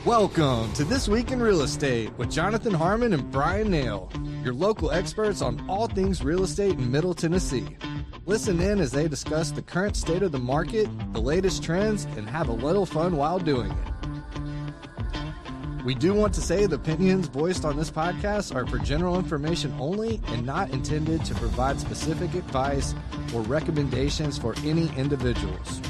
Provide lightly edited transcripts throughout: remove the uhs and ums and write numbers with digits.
Welcome to This Week in Real Estate with Jonathan Harmon and Bryan Nale, your local experts on all things real estate in Middle Tennessee. Listen in as they discuss the current state of the market, the latest trends, and have a little fun while doing it. We do want to say the opinions voiced on this podcast are for general information only and not intended to provide specific advice or recommendations for any individuals.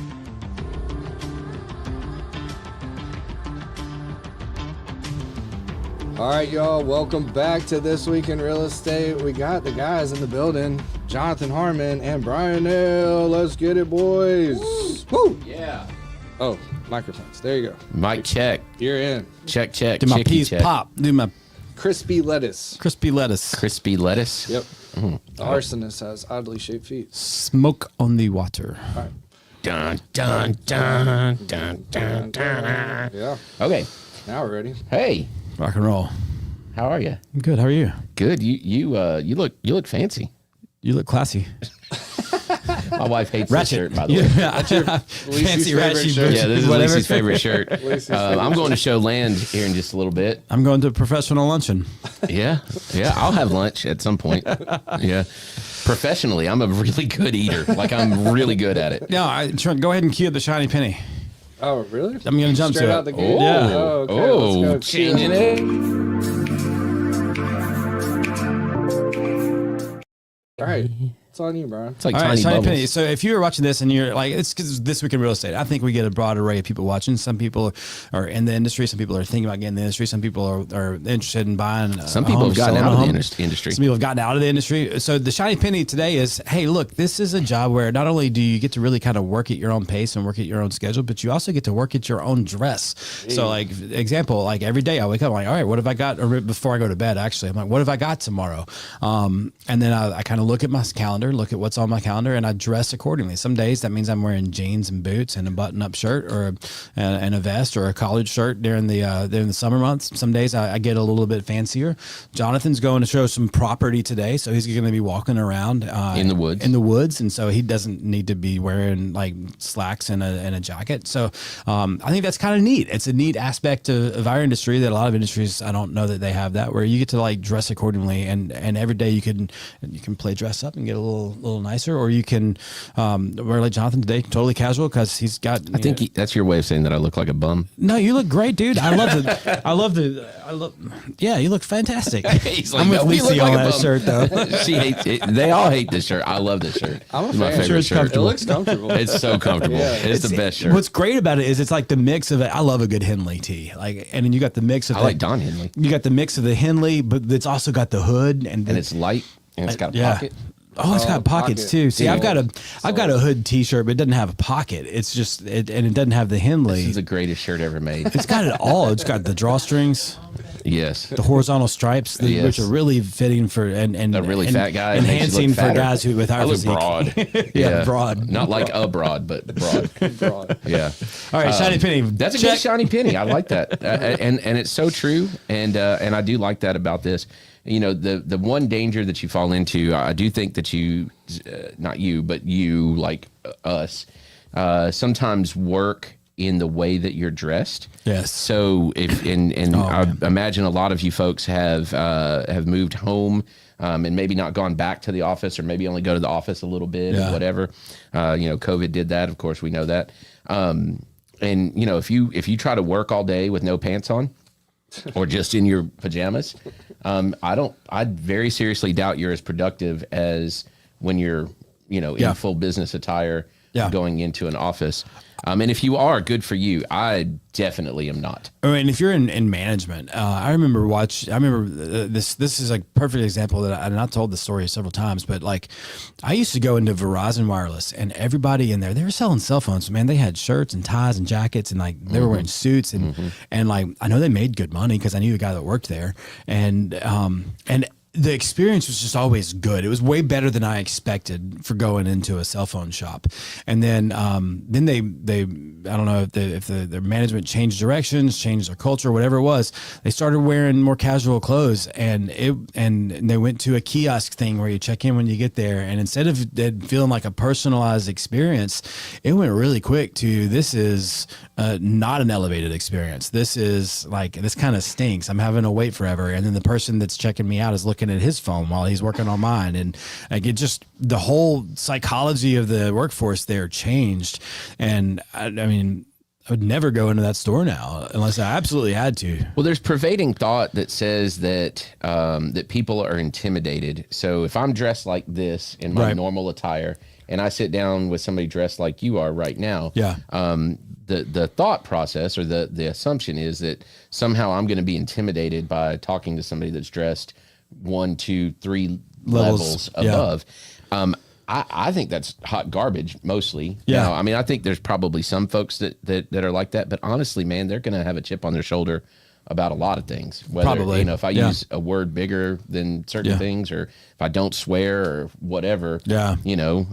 All right, y'all, welcome back to This Week in Real Estate. We got the guys in the building, Jonathan Harmon and Bryan Nale. Let's get it, boys. Woo! Yeah. Oh, microphones. There you go. Mic check. You're in. Check, check. Do my Chicky peas check. pop. Do my Crispy lettuce. crispy lettuce. Crispy lettuce. Yep. The arsonist has oddly shaped feet. Smoke on the water. All right. Dun, dun, dun, dun, dun, dun. Yeah. Okay. Now we're ready. Hey, Rock and roll. how are you? I'm good. How are you? Good. You look fancy. You look classy. My wife hates this shirt, by the way. Fancy ratchet shirt. Yeah, this is whatever. Lacey's favorite shirt. Lacey's I'm going to show land here in just a little bit. I'm going to a professional luncheon. Yeah. I'll have lunch at some point. Yeah. Professionally, I'm a really good eater. Like, I'm really good at it. No, Trent, go ahead and cue the shiny penny. Oh, really? I'm going to jump Straight to out it. the gate? Yeah. Oh, okay. Let's go. Changing it. All right. It's on you, Brian. It's like All right, tiny shiny bubbles. penny. So if you're watching this and you're like, it's because This Week in Real Estate, I think we get a broad array of people watching. Some people are in the industry. Some people are thinking about getting in the industry. Some people are interested in buying. Some people have gotten out of the industry. Some people have gotten out of the industry. So the shiny penny today is, hey, look, this is a job where not only do you get to really kind of work at your own pace and work at your own schedule, but you also get to work at your own dress. So like example, like every day I wake up, I'm like, all right, what have I got? Or before I go to bed, actually, I'm like, what have I got tomorrow? And then I kind of look at my calendar, look at what's on my calendar, and I dress accordingly. Some days that means I'm wearing jeans and boots and a button-up shirt or and a vest or a collared shirt during the summer months. Some days I get a little bit fancier. Jonathan's going to show some property today, so he's going to be walking around In the woods. and so he doesn't need to be wearing like slacks and a jacket. So I think that's kind of neat. It's a neat aspect of our industry that a lot of industries, I don't know that they have that, where you get to like dress accordingly, and every day you can play dress up and get a little nicer, or you can wear like Jonathan today, totally casual, because he's got. I think that's your way of saying that I look like a bum. No, you look great, dude. I love. Yeah, you look fantastic. He's like, I'm with "No, you Lisa look like on a that bum." shirt though. She hates it. They all hate this shirt. I love this shirt. I'm a It's my fan. favorite Sure, it's shirt. It comfortable. looks comfortable. It's so comfortable. Yeah. It's the best shirt. What's great about it is it's like the mix of it. I love a good Henley tee, like, and then you got the mix of. I like Don Henley. You got the mix of the Henley, but it's also got the hood and It's light and it's got a yeah. pocket. Oh, it's got pockets pocket. too. See, Yeah. I've got a hood T-shirt, but it doesn't have a pocket. It's just and it doesn't have the Henley. This is the greatest shirt ever made. It's got it all. It's got the drawstrings, Yes. the horizontal stripes, Yes. which are really fitting for and A really fat guy. It makes you enhancing look for fatter. guys who with our I look physique. broad. Yeah, broad. Not like a broad, but broad. Broad. Yeah. All right, shiny penny. That's a Check. good shiny penny. I like that, and it's so true. And I do like that about this. You know, the one danger that you fall into, I do think that you, not you, but you like us, sometimes work in the way that you're dressed. Yes. So if I imagine a lot of you folks have moved home. And maybe not gone back to the office, or maybe only go to the office a little bit, or whatever. COVID did that. Of course, we know that. And if you try to work all day with no pants on, or just in your pajamas, I very seriously doubt you're as productive as when you're, in full business attire going into an office. And if you are, good for you. I definitely am not. I mean, if you're in management, I remember this is like a perfect example that and I've told the story several times, but like I used to go into Verizon Wireless and everybody in there, they were selling cell phones. Man, they had shirts and ties and jackets and like they were wearing suits and like I know they made good money because I knew a guy that worked there and the experience was just always good. It was way better than I expected for going into a cell phone shop. And then they I don't know if their management changed directions, changed their culture, whatever it was. They started wearing more casual clothes, and they went to a kiosk thing where you check in when you get there. And instead of it feeling like a personalized experience, it went really quick to, this is not an elevated experience. This is like, this kind of stinks. I'm having to wait forever. And then the person that's checking me out is looking at his phone while he's working on mine. And like, it just, the whole psychology of the workforce there changed. And I mean, I would never go into that store now unless I absolutely had to. Well, there's pervading thought that says that that people are intimidated. So if I'm dressed like this in my normal attire and I sit down with somebody dressed like you are right now, the thought process or the assumption is that somehow I'm going to be intimidated by talking to somebody that's dressed 1, 2, 3 levels above. I think that's hot garbage mostly. Yeah. Now, I mean, I think there's probably some folks that are like that, but honestly, man, they're going to have a chip on their shoulder about a lot of things. Whether, probably. You know, if I use a word bigger than certain things, or if I don't swear or whatever, you know,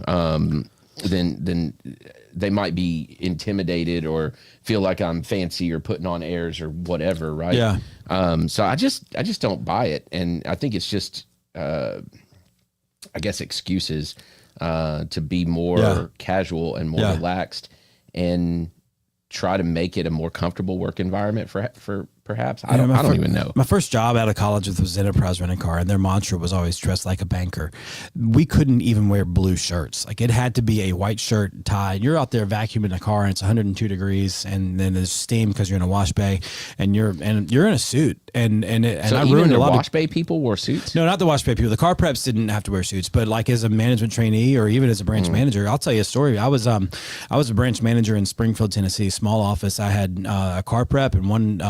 then they might be intimidated or feel like I'm fancy or putting on airs or whatever. Right. Yeah. So I just don't buy it. And I think it's just, I guess, excuses to be more casual and more relaxed and try to make it a more comfortable work environment for perhaps. I don't even know. My first job out of college was Enterprise Rent a Car, and their mantra was always dress like a banker. We couldn't even wear blue shirts. Like, it had to be a white shirt, tie. You're out there vacuuming a car and it's 102 degrees, and then there's steam because you're in a wash bay, and you're in a suit. And so I even ruined the a lot wash bay people wore suits? No, not the wash bay people. The car preps didn't have to wear suits, but like as a management trainee or even as a branch manager, I'll tell you a story. I was a branch manager in Springfield, Tennessee, small office. I had a car prep and one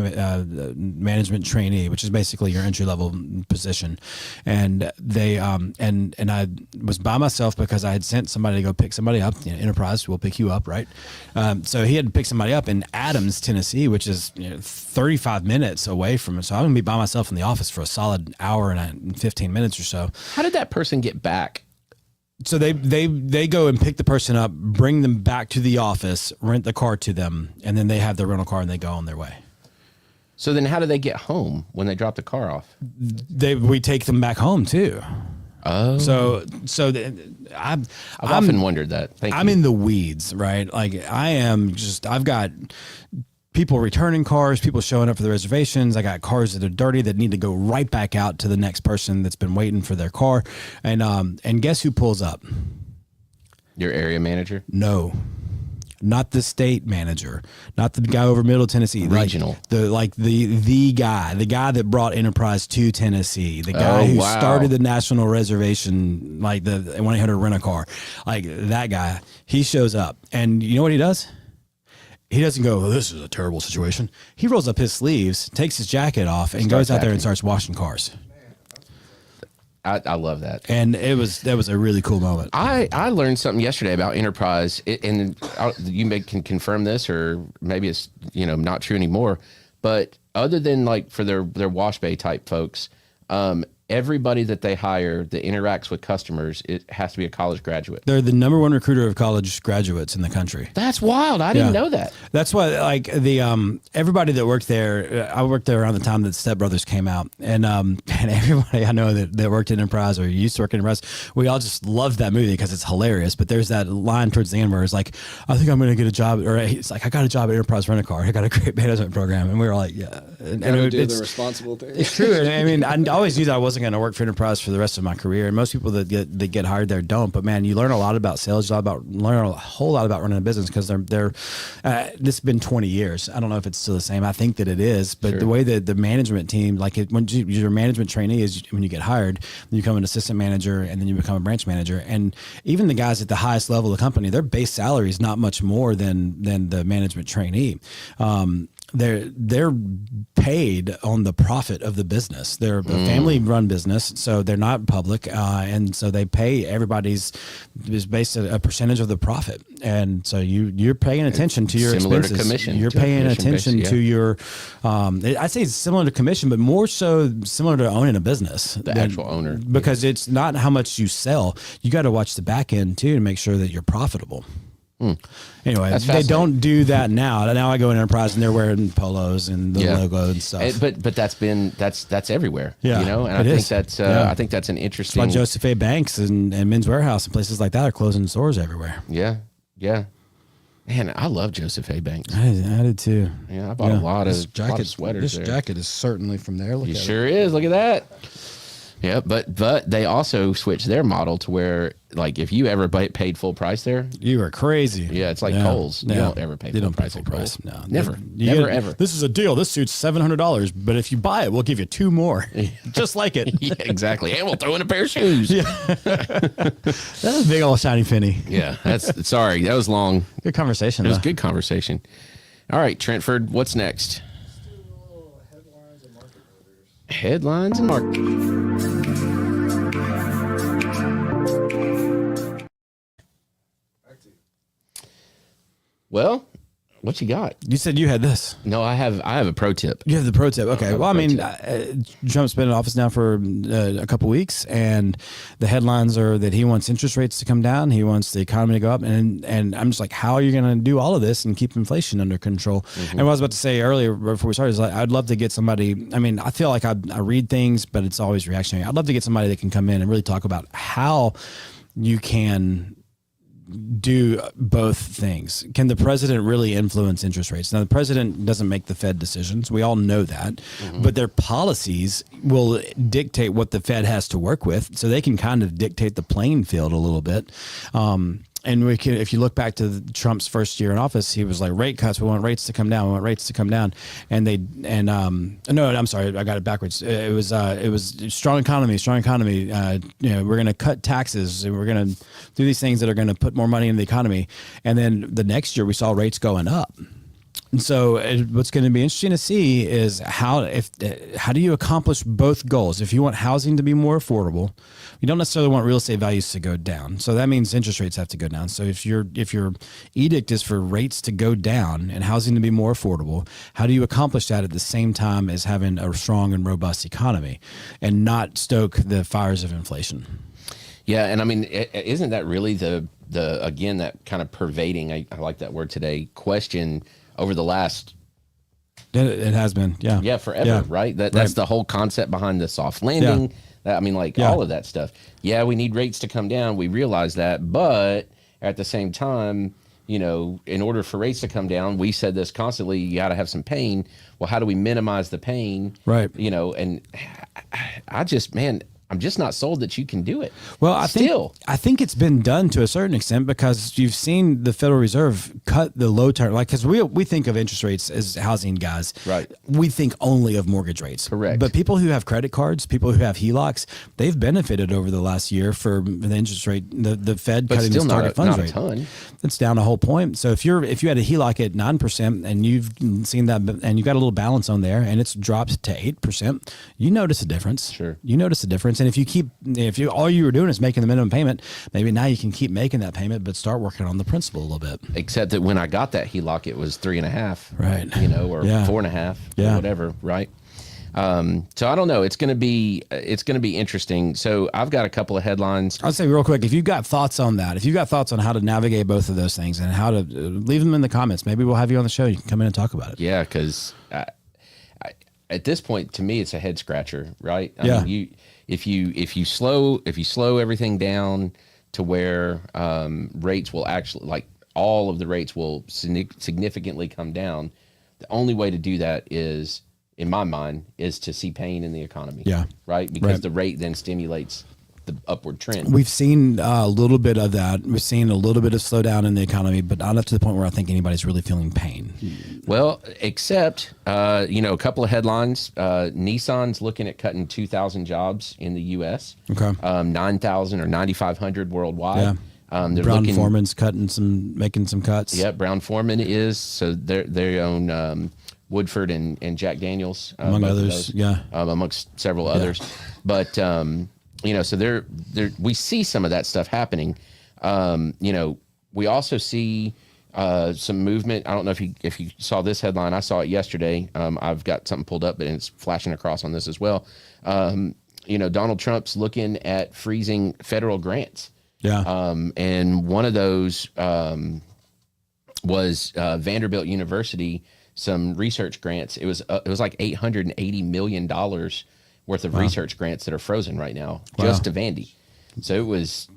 management trainee, which is basically your entry level position. And they and I was by myself because I had sent somebody to go pick somebody up. You know, Enterprise will pick you up, right? So he had to pick somebody up in Adams, Tennessee, which is 35 minutes away from it. So I'm gonna be by myself in the office for a solid hour and 15 minutes or so. How did that person get back? So they go and pick the person up, bring them back to the office, rent the car to them, and then they have their rental car and they go on their way. So then how do they get home when they drop the car off? We take them back home too. Oh. So I've often wondered that. I'm in the weeds, right? Like I've got people returning cars, people showing up for the reservations. I got cars that are dirty that need to go right back out to the next person that's been waiting for their car. And guess who pulls up? Your area manager? No. Not the state manager, not the guy over Middle Tennessee. Regional. The guy that brought Enterprise to Tennessee, the guy who started the national reservation, like the 1-800 rent a car, like that guy. He shows up, and you know what he does? He doesn't go, this is a terrible situation. He rolls up his sleeves, takes his jacket off, and goes out there and starts washing cars. I love that. And that was a really cool moment. I learned something yesterday about Enterprise, and you can confirm this, or maybe it's not true anymore. But other than like for their wash bay type folks, everybody that they hire that interacts with customers, it has to be a college graduate. They're the number one recruiter of college graduates in the country. That's wild. I didn't know that. That's why, like, the everybody that worked there, I worked there around the time that Step Brothers came out, and everybody I know that worked at Enterprise or used to work at Enterprise, we all just loved that movie because it's hilarious. But there's that line towards the end where it's like, I think I'm going to get a job, or it's like, I got a job at Enterprise Rent a Car. I got a great management program, and we were like, yeah. And it's the responsible thing. It's true. And I mean, I always knew that I wasn't going to work for Enterprise for the rest of my career, and most people that get hired there don't. But man, you learn a lot about sales, learn a whole lot about running a business, because they're this has been 20 years. I don't know if it's still the same. I think that it is, but the way that the management team, like when you're a management trainee, is when you get hired, you become an assistant manager, and then you become a branch manager. And even the guys at the highest level of the company, their base salary is not much more than the management trainee. they're paid on the profit of the business. They're a family-run business, so they're not public, and so they pay everybody's is based a percentage of the profit. And so you're paying attention to your similar expenses. To commission. You're paying attention to your. I'd say it's similar to commission, but more so similar to owning a business. The actual owner, because it's not how much you sell. You got to watch the back end too to make sure that you're profitable. Anyway, they don't do that now. Now I go in enterprise and they're wearing polos and the logo and stuff. But that's everywhere. Yeah, you know, and I think that's an interesting. That's why Joseph A. Banks and Men's Warehouse and places like that are closing stores everywhere. Yeah. Man, I love Joseph A. Banks. I did too. Yeah, I bought a lot of sweaters. This jacket is certainly from there. It sure is. Look at that. Yeah, but they also switched their model to where, like, if you ever paid full price there, you are crazy. Yeah, it's like Kohl's. You don't ever pay full price at Kohl's. No, never, ever. This is a deal. This suit's $700, but if you buy it, we'll give you 2 more, just like it. Yeah, exactly, and we'll throw in a pair of shoes. Yeah, that's a big old shiny penny. Yeah, sorry, that was long. Good conversation. It was good conversation. All right, Trentford, what's next? Headlines and market. Well, what you got? You said you had this. No, I have a pro tip. You have the pro tip. Okay. Well, I mean, Trump's been in office now for a couple weeks, and the headlines are that he wants interest rates to come down. He wants the economy to go up. And I'm just like, how are you going to do all of this and keep inflation under control? And what I was about to say earlier before we started is like, I'd love to get somebody. I mean, I feel like I read things, but it's always reactionary. I'd love to get somebody that can come in and really talk about how you can do both things. Can the president really influence interest rates? Now, the president doesn't make the Fed decisions. We all know that, but their policies will dictate what the Fed has to work with, so they can kind of dictate the playing field a little bit. And we can, if you look back to Trump's first year in office, he was like, rate cuts. We want rates to come down. We want rates to come down. No, I'm sorry, I got it backwards. It was strong economy. We're going to cut taxes and we're going to do these things that are going to put more money in the economy. And then the next year we saw rates going up. And so what's going to be interesting to see is how do you accomplish both goals? If you want housing to be more affordable, you don't necessarily want real estate values to go down. So that means interest rates have to go down. So if your edict is for rates to go down and housing to be more affordable, how do you accomplish that at the same time as having a strong and robust economy and not stoke the fires of inflation? Yeah, and I mean, isn't that really the again, that kind of pervading, I like that word today, question over the last... It has been, yeah. Yeah, forever, right? That's the whole concept behind the soft landing. Yeah. All of that stuff. Yeah, we need rates to come down. We realize that. But at the same time, you know, in order for rates to come down, we said this constantly, you got to have some pain. Well, how do we minimize the pain? Right. You know, and I'm just not sold that you can do it. Well, I think it's been done to a certain extent because you've seen the Federal Reserve cut the low term, like, because we think of interest rates as housing guys. Right. We think only of mortgage rates. Correct. But people who have credit cards, people who have HELOCs, they've benefited over the last year for the interest rate, the Fed cutting the target funds rate. Not a ton. That's down a whole point. So if you had a HELOC at 9% and you've seen that, and you've got a little balance on there, and it's dropped to 8%, you notice a difference. Sure. You notice a difference. And if all you were doing is making the minimum payment, maybe now you can keep making that payment, but start working on the principal a little bit. Except that when I got that HELOC, it was 3.5, right? You know, or 4.5, or whatever, right? So I don't know. It's going to be interesting. So I've got a couple of headlines. I'll say real quick, if you've got thoughts on that, if you've got thoughts on how to navigate both of those things and how to leave them in the comments, maybe we'll have you on the show. You can come in and talk about it. Yeah, because at this point, to me, it's a head scratcher, right? I mean, if you slow everything down to where rates will actually, like, all of the rates will significantly come down, the only way to do that is, in my mind, is to see pain in the economy. Yeah. Right? Because the rate then stimulates the upward trend. We've seen a little bit of that. We've seen a little bit of slowdown in the economy, but not up to the point where I think anybody's really feeling pain. Well, except, a couple of headlines. Nissan's looking at cutting 2,000 jobs in the U.S. Okay. 9,000 or 9,500 worldwide. Yeah. Brown-Forman's making some cuts. Yeah, Brown-Forman is. So they own Woodford and Jack Daniels, among others, amongst several others. But so we see some of that stuff happening. We also see some movement. I don't know if you saw this headline. I saw it yesterday. I've got something pulled up, but it's flashing across on this as well. Donald Trump's looking at freezing federal grants. Yeah. And one of those was Vanderbilt University, some research grants. It was like $880 million worth of research grants that are frozen right now, just to Vandy. So it was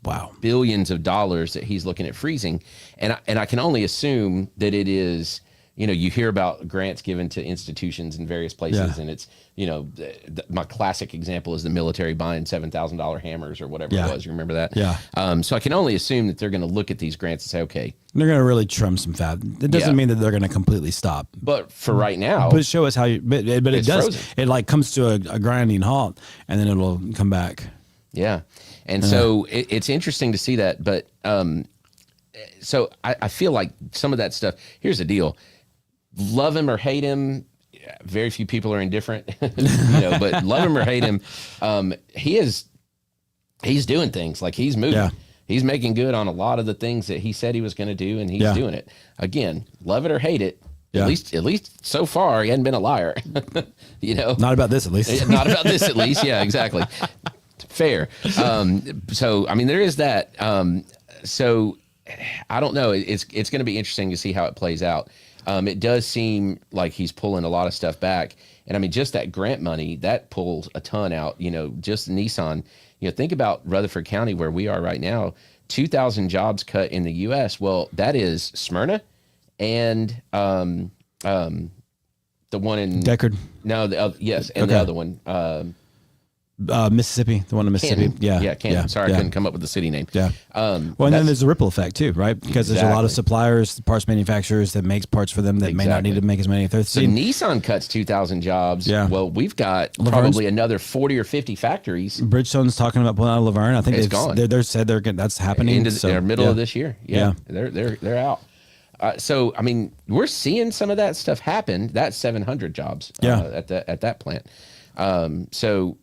billions of dollars that he's looking at freezing. And I can only assume that it is, you hear about grants given to institutions in various places, and it's, my classic example is the military buying $7,000 hammers or whatever it was. You remember that? Yeah. So I can only assume that they're going to look at these grants and say, okay. They're going to really trim some fat. It doesn't mean that they're going to completely stop. But for right now. But show us how you, but it does. Frozen. It like comes to a grinding halt and then it'll come back. Yeah. And so it's interesting to see that. But so I feel like some of that stuff, here's the deal. Love him or hate him, very few people are indifferent, but love him or hate him, he's doing things, like he's moving. Yeah. He's making good on a lot of the things that he said he was going to do, and he's doing it. Again, love it or hate it. Yeah. At least so far, he hadn't been a liar. Not about this, at least. Not about this, at least. Yeah, exactly. Fair. So, I mean, there is that. So, I don't know. It's going to be interesting to see how it plays out. It does seem like he's pulling a lot of stuff back. And I mean, just that grant money, that pulls a ton out, just Nissan. Think about Rutherford County where we are right now, 2,000 jobs cut in the U.S. Well, that is Smyrna and the one in Deckard. No, yes, and the other one. Mississippi, the one in Mississippi. Canton. Yeah, Canton. Sorry, I couldn't come up with the city name. Yeah. And then there's a ripple effect too, right? Because there's a lot of suppliers, parts manufacturers that makes parts for them that may not need to make as many. So Nissan cuts 2,000 jobs. Yeah. Well, we've got probably another 40 or 50 factories. Bridgestone's talking about pulling out of Laverne. I think it's gone. They're said that's happening. They're middle of this year. Yeah. They're out. So I mean, we're seeing some of that stuff happen. That's 700 jobs. At that plant. So,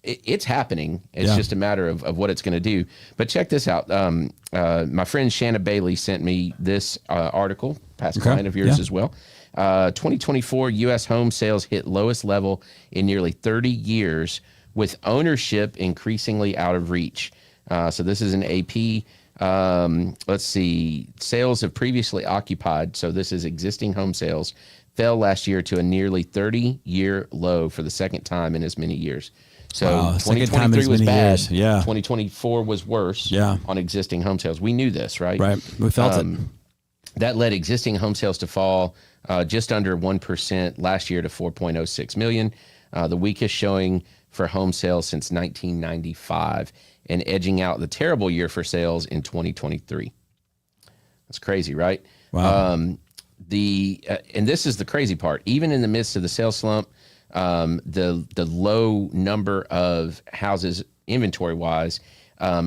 it's happening. It's just a matter of what it's going to do. But check this out. My friend Shanna Bailey sent me this article, past client of yours as well. 2024 U.S. home sales hit lowest level in nearly 30 years, with ownership increasingly out of reach. So this is an AP. Let's see. Sales have previously occupied, so this is existing home sales, fell last year to a nearly 30-year low for the second time in as many years. So 2023 was bad. Years. Yeah. 2024 was worse on existing home sales. We knew this, right? Right. We felt it. That led existing home sales to fall just under 1% last year to 4.06 million, the weakest showing for home sales since 1995, and edging out the terrible year for sales in 2023. That's crazy, right? Wow. And this is the crazy part. Even in the midst of the sales slump, the low number of houses inventory wise,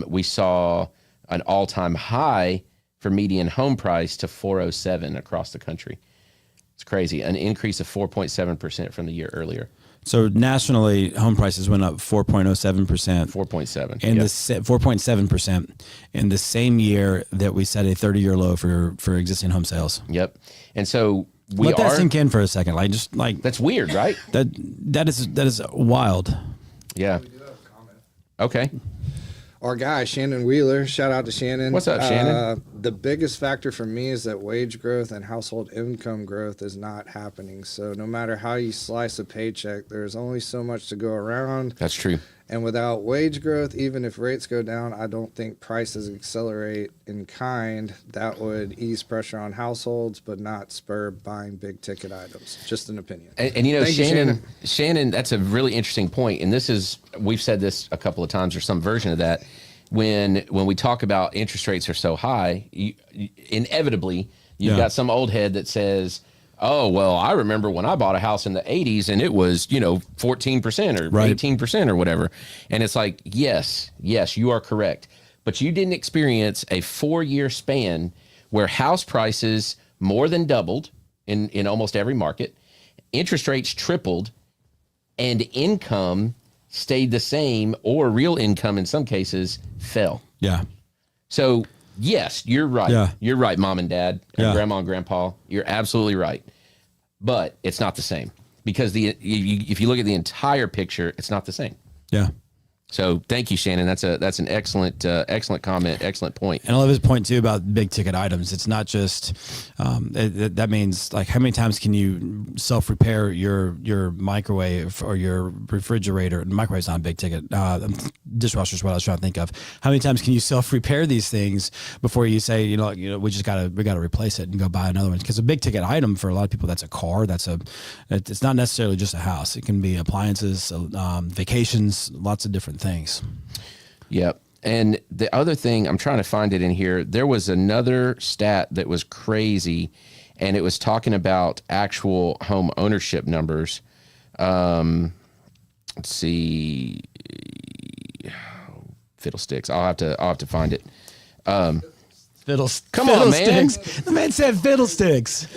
we saw an all-time high for median home price to 407 across the country. It's crazy. An increase of 4.7% from the year earlier. So nationally, home prices went up 4.07%. 4.7. And the 4.7% in the same year that we set a 30-year low for existing home sales. Yep. And so let that sink in for a second. That's weird, right? That is wild. Yeah. Okay. Our guy, Shannon Wheeler, shout out to Shannon. What's up, Shannon? The biggest factor for me is that wage growth and household income growth is not happening. So no matter how you slice a paycheck, there's only so much to go around. That's true. And without wage growth, even if rates go down, I don't think prices accelerate in kind. That would ease pressure on households, but not spur buying big ticket items. Just an opinion. And Shannon, that's a really interesting point. And we've said this a couple of times, or some version of that. When we talk about interest rates are so high, inevitably you've got some old head that says, oh, well, I remember when I bought a house in the 80s and it was, 14% or 18% or whatever. And it's like, yes, you are correct. But you didn't experience a 4-year span where house prices more than doubled in almost every market. interest rates tripled and income stayed the same, or real income in some cases fell. Yeah. So yes, you're right. Yeah. You're right, mom and dad, and Yeah. grandma and grandpa. You're absolutely right. But it's not the same, because if you look at the entire picture, it's not the same. Yeah. So thank you, Shannon. That's an excellent comment, excellent point. And I love his point too about big ticket items. It's not just that means like how many times can you self repair your microwave or your refrigerator? Microwave's not a big ticket. Dishwasher is what I was trying to think of. How many times can you self repair these things before you say we gotta replace it and go buy another one? Because a big ticket item for a lot of people, that's a car. It's not necessarily just a house. It can be appliances, vacations, lots of different things. Yep. And the other thing, I'm trying to find it in here, there was another stat that was crazy, and it was talking about actual home ownership numbers. Let's see. Fiddlesticks. I'll have to find it. Come on, man. The man said fiddlesticks.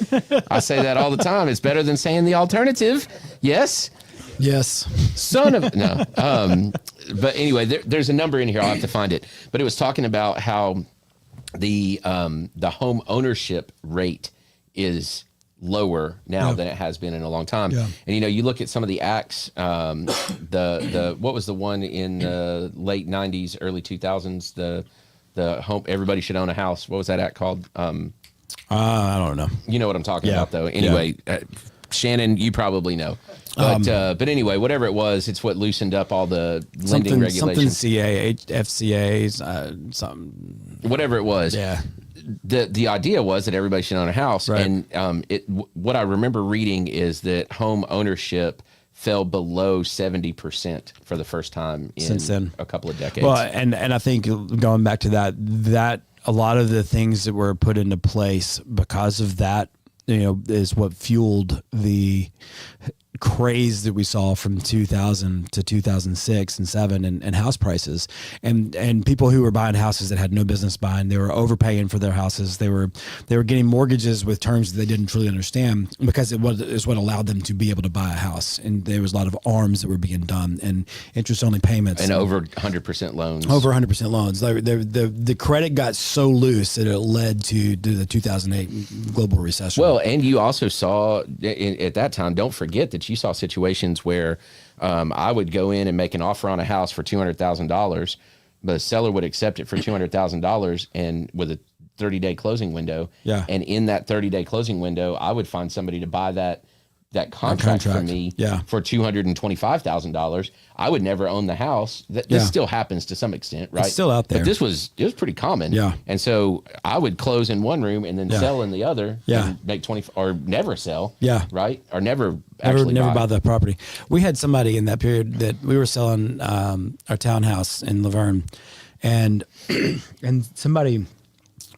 I say that all the time. It's better than saying the alternative. Yes. Yes. Son of no. But anyway, there's a number in here. I'll have to find it. But it was talking about how the home ownership rate is lower now than it has been in a long time. Yeah. And you look at some of the acts. The what was the one in the late '90s, early 2000s? The home, everybody should own a house. What was that act called? I don't know. You know what I'm talking about, though. Anyway, Shannon, you probably know. But anyway, whatever it was, it's what loosened up all the lending regulations. Something CA, FCAs, something. Whatever it was. Yeah. The idea was that everybody should own a house. Right. And what I remember reading is that home ownership fell below 70% for the first time in a couple of decades. Well, and I think going back to that a lot of the things that were put into place because of that, is what fueled the craze that we saw from 2000 to 2006 and 7 and house prices and people who were buying houses that had no business buying. They were overpaying for their houses. They were getting mortgages with terms that they didn't truly understand, because it is what allowed them to be able to buy a house. And there was a lot of arms that were being done and interest only payments and over 100% loans. Over 100% loans. The credit got so loose that it led to the 2008 global recession. Well, and you also saw at that time, don't forget that you saw situations where I would go in and make an offer on a house for $200,000, but a seller would accept it for $200,000 and with a 30-day closing window. Yeah. And in that 30-day closing window, I would find somebody to buy that contract for me for $225,000. I would never own the house. This still happens to some extent, right? It's still out there. But it was pretty common. Yeah. And so I would close in one room and then sell in the other. Yeah. And make 20 or never sell. Yeah. Right. Or never buy the property. We had somebody in that period that we were selling our townhouse in Laverne, and somebody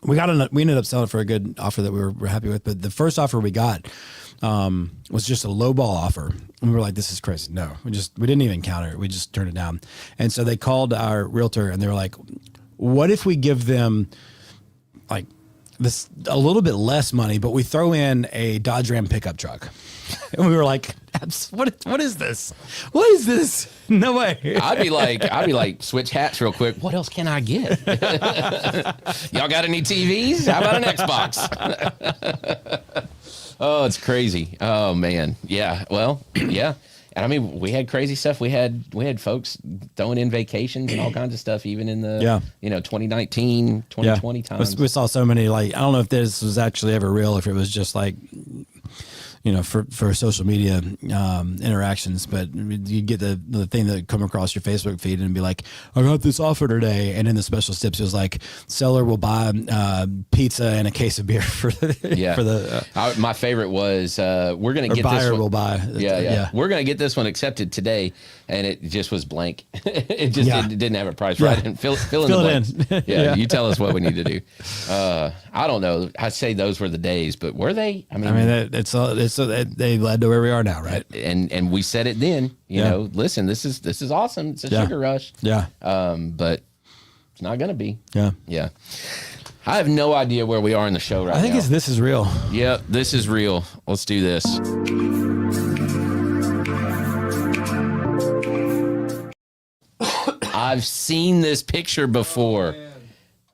we ended up selling for a good offer that we were happy with. But the first offer we got was just a low ball offer. And we were like, this is crazy. No, we didn't even counter it. We just turned it down. And so they called our realtor and they were like, what if we give them like this a little bit less money, but we throw in a Dodge Ram pickup truck? And we were like, what is this? What is this? No way. I'd be like, switch hats real quick. What else can I get? Y'all got any TVs? How about an Xbox? Oh, it's crazy. Oh man. Yeah. Well, yeah. And I mean, we had crazy stuff. We had folks throwing in vacations and all kinds of stuff, even in the 2019, 2020 times. We saw so many, like, I don't know if this was actually ever real, if it was just like, for social media interactions, but you get the thing that come across your Facebook feed and be like, I got this offer today, and in the special tips it was like, seller will buy pizza and a case of beer for the my favorite was we're gonna get buyer this one. Will buy we're gonna get this one accepted today, and it just was blank. It didn't have a price right, and fill in the blanks. in. You tell us what we need to do. I don't know. I say those were the days, but were they? I mean they led to where we are now, right? And we said it then. You know, listen, this is awesome. It's a sugar rush. Yeah. But it's not gonna be. Yeah. Yeah. I have no idea where we are in the show right now. I think this is real. Yeah, this is real. Let's do this. I've seen this picture before.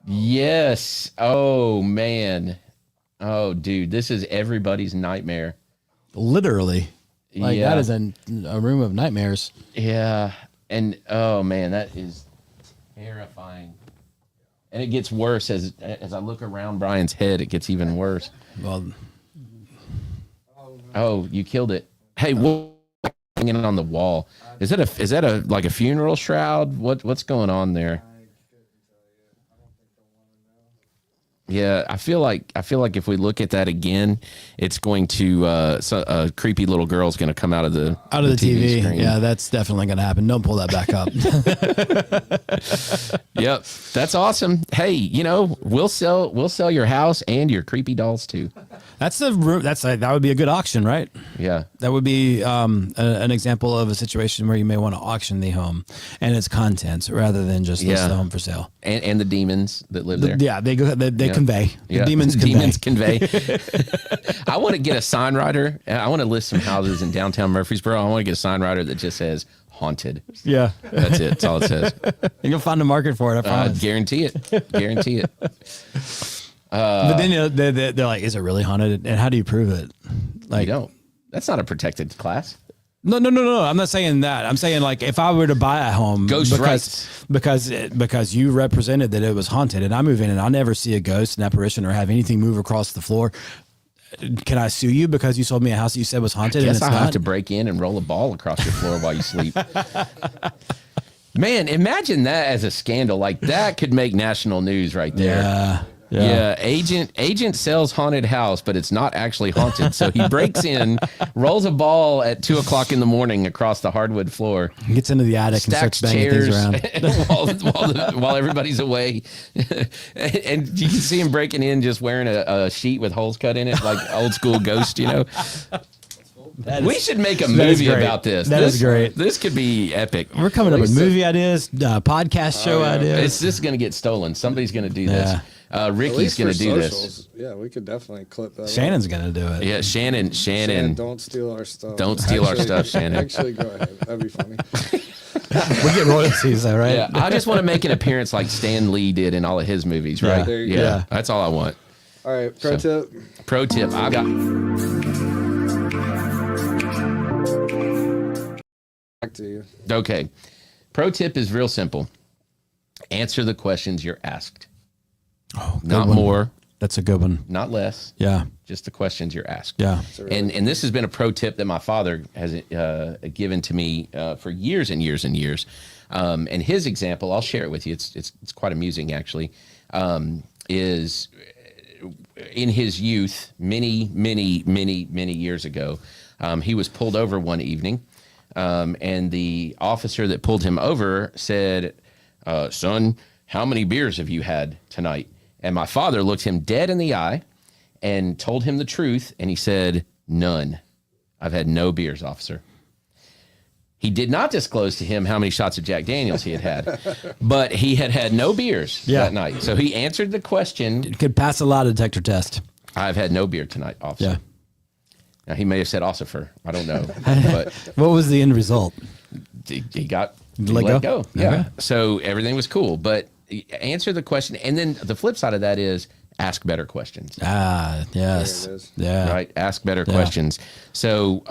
Yes. Oh, man. Oh, dude, this is everybody's nightmare. Literally. Like, that is a room of nightmares. Yeah. And, oh, man, that is terrifying. And it gets worse as I look around Brian's head. It gets even worse. Well, oh, you killed it. Hey, what's hanging on the wall? Is that a like a funeral shroud? What's going on there? Yeah, I feel like if we look at that again, it's going to a creepy little girl's going to come out of the TV screen. Yeah, that's definitely going to happen. Don't pull that back up. Yep, that's awesome. Hey, we'll sell your house and your creepy dolls too. That's that would be a good auction, right? Yeah, that would be an example of a situation where you may want to auction the home and its contents rather than just list the home for sale. And the demons that live there. Yeah, they convey. Yeah. The demons convey. I want to get a sign writer. I want to list some houses in downtown Murfreesboro. I want to get a sign writer that just says haunted. Yeah. That's it. That's all it says. And you'll find a market for it, I promise. Guarantee it. Guarantee it. But then they're like, is it really haunted? And how do you prove it? Like, you don't. That's not a protected class. No. I'm not saying that. I'm saying, like, if I were to buy a home, because you represented that it was haunted, and I move in and I never see a ghost, an apparition, or have anything move across the floor, can I sue you because you sold me a house that you said was haunted? I guess I have to break in and roll a ball across your floor while you sleep. Man, imagine that as a scandal. Like, that could make national news right there. Yeah. Agent sells haunted house, but it's not actually haunted. So he breaks in, rolls a ball at 2:00 in the morning across the hardwood floor. He gets into the attic and starts banging things around while everybody's away. And you can see him breaking in just wearing a sheet with holes cut in it, like old school Ghost, We should make a movie about this. That is great. This could be epic. We're coming up with movie ideas, podcast show ideas. This is going to get stolen. Somebody's going to do this. Ricky's going to do this. Yeah, we could definitely clip that. Shannon's going to do it. Yeah, Shannon. Don't steal our stuff. Don't steal our stuff, Shannon. Actually, go ahead. That'd be funny. We get royalties, though, right? Yeah, I just want to make an appearance like Stan Lee did in all of his movies, right? Yeah, that's all I want. All right, pro tip. Pro tip. I got. Back to you. Okay. Pro tip is real simple. Answer the questions you're asked. Oh, not more. That's a good one. Not less. Yeah. Just the questions you're asked. Yeah. And this has been a pro tip that my father has given to me for years and years and years. And his example, I'll share it with you. It's quite amusing, actually. Is in his youth, many years ago, he was pulled over one evening, and the officer that pulled him over said, "Son, how many beers have you had tonight?" And my father looked him dead in the eye and told him the truth. And he said, "None. I've had no beers, officer." He did not disclose to him how many shots of Jack Daniels he had, but he had no beers that night. So he answered the question. It could pass a lie detector test. "I've had no beer tonight, officer." Yeah. Now, he may have said ossifer. I don't know. But what was the end result? He got let go. Yeah. Okay. So everything was cool. But answer the question. And then the flip side of that is ask better questions. Ah, yes. Yeah. Right. Ask better questions. So,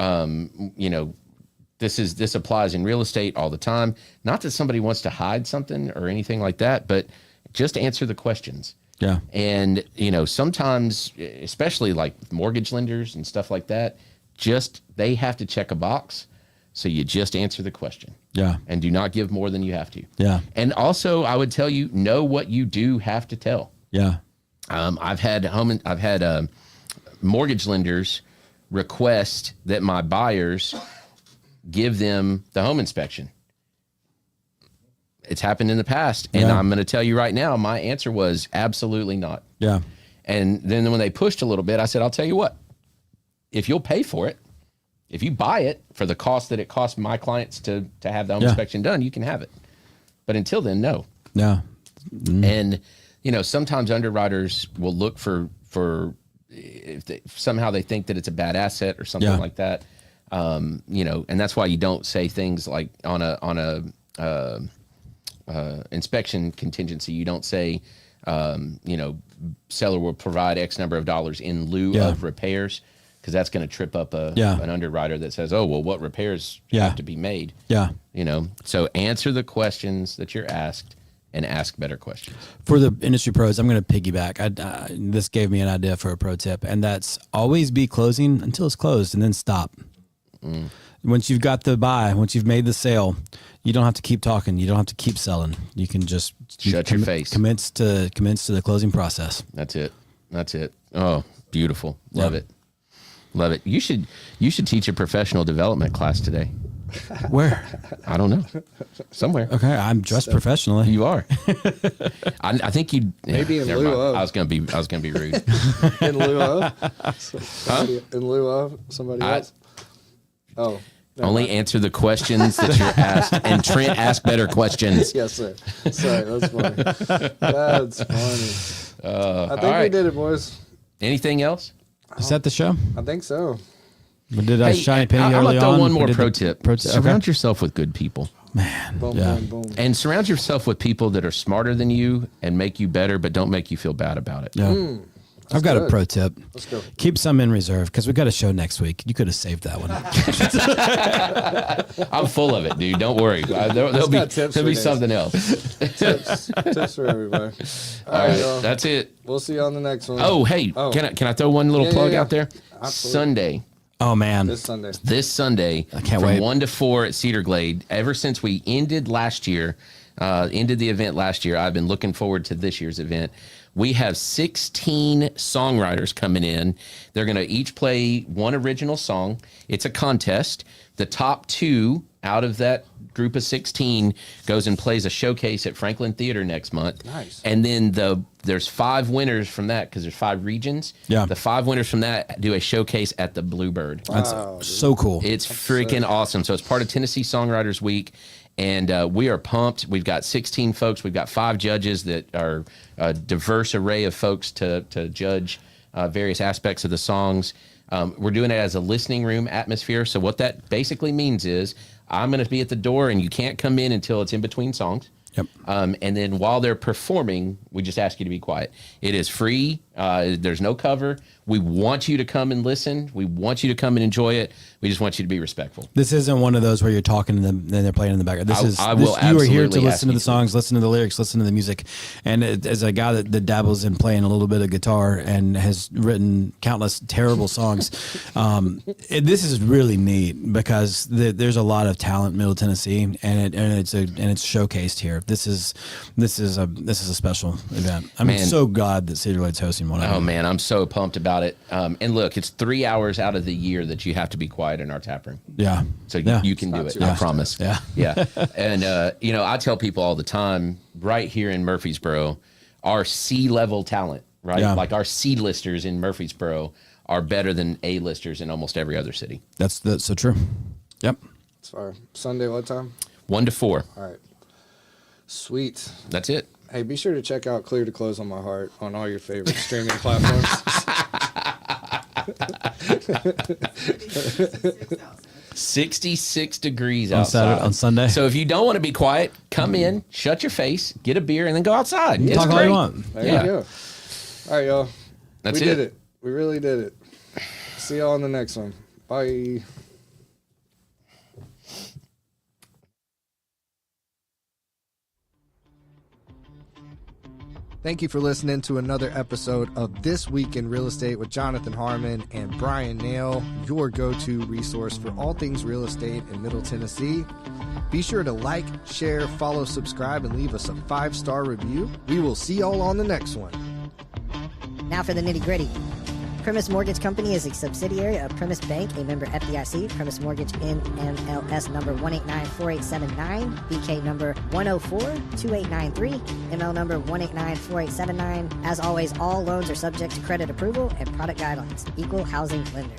this applies in real estate all the time. Not that somebody wants to hide something or anything like that, but just answer the questions. Yeah. And, sometimes, especially like mortgage lenders and stuff like that, they have to check a box. So you just answer the question. Yeah. And do not give more than you have to. Yeah. And also, I would tell you, know what you do have to tell. Yeah. I've had mortgage lenders request that my buyers give them the home inspection. It's happened in the past. And I'm going to tell you right now, my answer was absolutely not. Yeah. And then when they pushed a little bit, I said, "I'll tell you what, if you'll pay for it, if you buy it for the cost that it costs my clients to have the home inspection done, you can have it. But until then, no." Yeah. And, sometimes underwriters will look for if somehow they think that it's a bad asset or something like that. And that's why you don't say things like on a inspection contingency. You don't say, seller will provide X number of dollars in lieu of repairs, because that's going to trip up an underwriter that says, oh, well, what repairs have to be made? Yeah. So answer the questions that you're asked and ask better questions. For the industry pros, I'm going to piggyback. This gave me an idea for a pro tip, and that's always be closing until it's closed and then stop. Once you've got the buy, once you've made the sale, you don't have to keep talking. You don't have to keep selling. You can just shut your face. Commence to the closing process. That's it. Oh, beautiful. Love it. You should teach a professional development class today. Where? I don't know. Somewhere. Okay, I'm dressed professionally. You are. I think you maybe in lieu of. I was gonna be rude. In lieu of. In lieu of somebody else. Oh. Only answer the questions that you're asked, and Trent ask better questions. Yes, sir. Sorry, that's funny. That's funny. I think we did it, boys. Anything else? Is that the show? I think so. Did I shine penny early on? I'm going to throw one more pro tip. Surround yourself with good people. Man. Boom, boom, boom. And surround yourself with people that are smarter than you and make you better, but don't make you feel bad about it. Yeah. I've got a pro tip. Let's go. Keep some in reserve, because we got a show next week. You could have saved that one. I'm full of it, dude. Don't worry. There'll be something else. Tips for everybody. All right, y'all. That's it. We'll see you on the next one. Oh, hey, can I throw one little plug out there? Absolutely. Sunday. Oh, man. This Sunday. I can't wait. From 1 to 4 at Cedar Glade. Ever since we ended the event last year, I've been looking forward to this year's event. We have 16 songwriters coming in. They're going to each play one original song. It's a contest. The top 2 out of that group of 16 goes and plays a showcase at Franklin Theater next month. Nice. And then there's 5 winners from that, because there's 5 regions. Yeah. The 5 winners from that do a showcase at the Bluebird. Wow, that's so cool. It's freaking awesome. So it's part of Tennessee Songwriters Week. And we are pumped. We've got 16 folks. We've got 5 judges that are a diverse array of folks to judge various aspects of the songs. We're doing it as a listening room atmosphere. So what that basically means is I'm going to be at the door, and you can't come in until it's in between songs. Yep. And then while they're performing, we just ask you to be quiet. It is free. There's no cover. We want you to come and listen. We want you to come and enjoy it. We just want you to be respectful. This isn't one of those where you're talking to them and they're playing in the background. You are here to listen to the songs, listen to the lyrics, listen to the music. And as a guy that dabbles in playing a little bit of guitar and has written countless terrible songs, this is really neat, because there's a lot of talent in Middle Tennessee, and it's showcased here. This is a special event. I'm so glad that Cedar Glade's hosting one of them. Oh man, I'm so pumped about it. And look, it's 3 hours out of the year that you have to be quiet in our tap room. Yeah. So you can do it. I promise. Yeah. Yeah. And I tell people all the time, right here in Murfreesboro, our C-level talent, right? Yeah. Like our C-listers in Murfreesboro are better than A-listers in almost every other city. That's so true. Yep. That's fine. Sunday, what time? 1 to 4. All right. Sweet. That's it. Hey, be sure to check out Clear to Close on My Heart on all your favorite streaming platforms. 66 degrees outside on Sunday. So if you don't want to be quiet, come in, shut your face, get a beer, and then go outside. Yeah, talk all you want. There you go. All right, y'all. We did it. We really did it. See y'all on the next one. Bye. Thank you for listening to another episode of This Week in Real Estate with Jonathan Harmon and Bryan Nale, your go-to resource for all things real estate in Middle Tennessee. Be sure to like, share, follow, subscribe, and leave us a 5-star review. We will see y'all on the next one. Now for the nitty-gritty. Primis Mortgage Company is a subsidiary of Primis Bank, a member FDIC. Primis Mortgage NMLS number 1894879, BK number 1042893, ML number 1894879. As always, all loans are subject to credit approval and product guidelines. Equal housing lender.